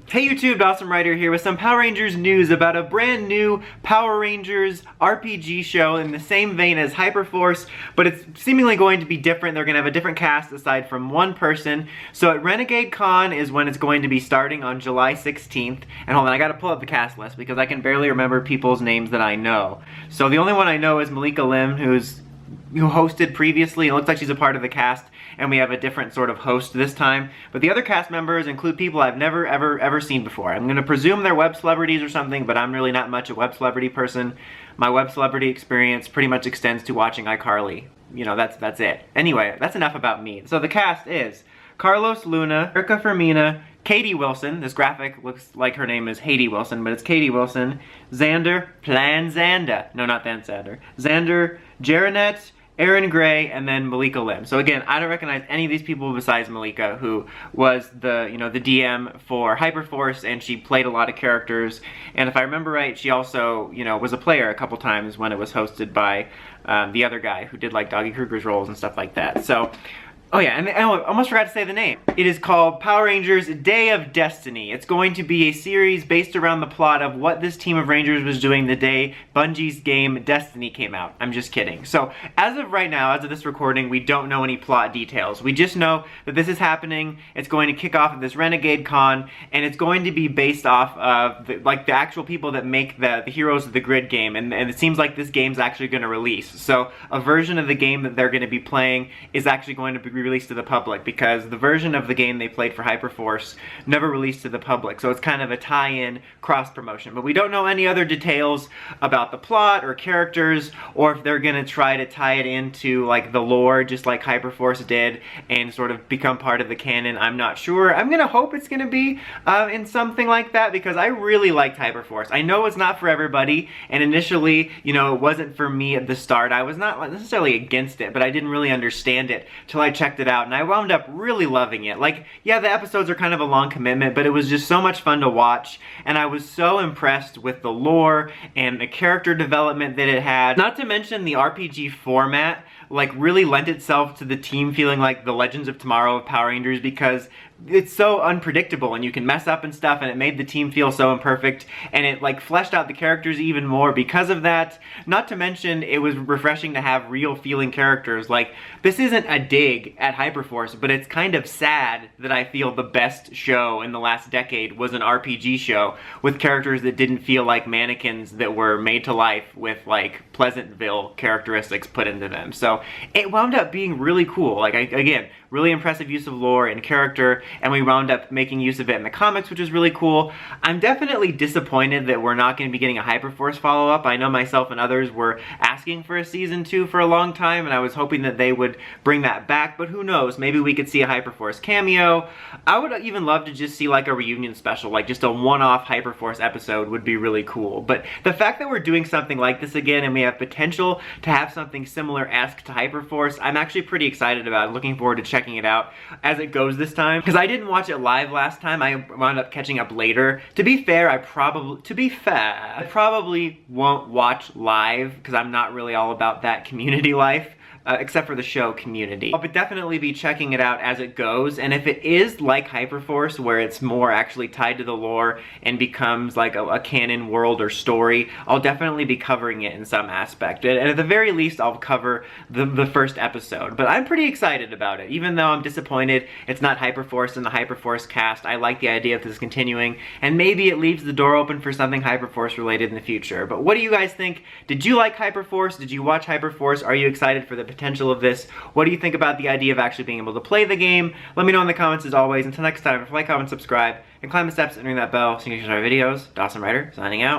Hey YouTube, Awesome Writer here with some Power Rangers news about a brand new Power Rangers RPG show in the same vein as Hyperforce, but it's seemingly going to be different. They're going to have a different cast aside from one person. So at Renegade Con is when it's going to be starting on July 16th. And hold on, I got to pull up the cast list because I can barely remember people's names that I know. So the only one I know is Malika Lim, who hosted previously. It looks like she's a part of the cast, and we have a different sort of host this time. But the other cast members include people I've never ever seen before. I'm gonna presume they're web celebrities or something, but I'm really not much a web celebrity person. My web celebrity experience pretty much extends to watching iCarly. You know, that's it. Anyway, that's enough about me. So the cast is Carlos Luna, Erica Fermina, Katie Wilson. This graphic looks like her name is Haiti Wilson, but it's Katie Wilson. Xander Planzanda. No, not Dan Sander. Xander Jaranet, Aaron Gray, and then Malika Lim. So again, I don't recognize any of these people besides Malika, who was the the DM for Hyperforce, and she played a lot of characters. And if I remember right, she also was a player a couple times when it was hosted by the other guy who did like Doggy Kruger's roles and stuff like that. So. Oh yeah, and I almost forgot to say the name. It is called Power Rangers Day of Destiny. It's going to be a series based around the plot of what this team of Rangers was doing the day Bungie's game Destiny came out. I'm just kidding. So as of right now, as of this recording, we don't know any plot details. We just know that this is happening. It's going to kick off at this Renegade Con, and it's going to be based off of the actual people that make the Heroes of the Grid game, and it seems like this game's actually going to release. So a version of the game that they're going to be playing is actually going to be released to the public, because the version of the game they played for Hyperforce never released to the public, so it's kind of a tie-in cross-promotion. But we don't know any other details about the plot or characters, or if they're gonna try to tie it into like the lore just like Hyperforce did and sort of become part of the canon. I'm not sure. I'm gonna hope it's gonna be in something like that, because I really liked Hyperforce. I know it's not for everybody, and initially it wasn't for me at the start. I was not necessarily against it, but I didn't really understand it till I checked it out, and I wound up really loving it. Like, yeah, the episodes are kind of a long commitment, but it was just so much fun to watch, and I was so impressed with the lore and the character development that it had. Not to mention the RPG format, like, really lent itself to the team feeling like the Legends of Tomorrow of Power Rangers, because it's so unpredictable and you can mess up and stuff, and it made the team feel so imperfect, and it like fleshed out the characters even more because of that. Not to mention, it was refreshing to have real feeling characters. Like, this isn't a dig at Hyperforce, but it's kind of sad that I feel the best show in the last decade was an RPG show with characters that didn't feel like mannequins that were made to life with like Pleasantville characteristics put into them. So it wound up being really cool. Like, again, really impressive use of lore and character, and we wound up making use of it in the comics, which is really cool. I'm definitely disappointed that we're not going to be getting a Hyperforce follow-up. I know myself and others were asking for a season 2 for a long time, and I was hoping that they would bring that back, but who knows, maybe we could see a Hyperforce cameo. I would even love to just see like a reunion special, like just a one-off Hyperforce episode would be really cool. But the fact that we're doing something like this again, and we have potential to have something similar-esque to Hyperforce, I'm actually pretty excited about it. Looking forward to checking it out as it goes this time, because I didn't watch it live last time. I wound up catching up later. To be fair, I probably won't watch live, because I'm not really all about that community life. Except for the show Community. I'll definitely be checking it out as it goes, and if it is like Hyperforce, where it's more actually tied to the lore and becomes like a canon world or story, I'll definitely be covering it in some aspect. And at the very least, I'll cover the first episode. But I'm pretty excited about it. Even though I'm disappointed it's not Hyperforce in the Hyperforce cast, I like the idea of this continuing, and maybe it leaves the door open for something Hyperforce related in the future. But what do you guys think? Did you like Hyperforce? Did you watch Hyperforce? Are you excited for the potential of this? What do you think about the idea of actually being able to play the game? Let me know in the comments as always. Until next time, like, comment, subscribe, and climb the steps and ring that bell so you can get our videos. Awesome Writer, signing out.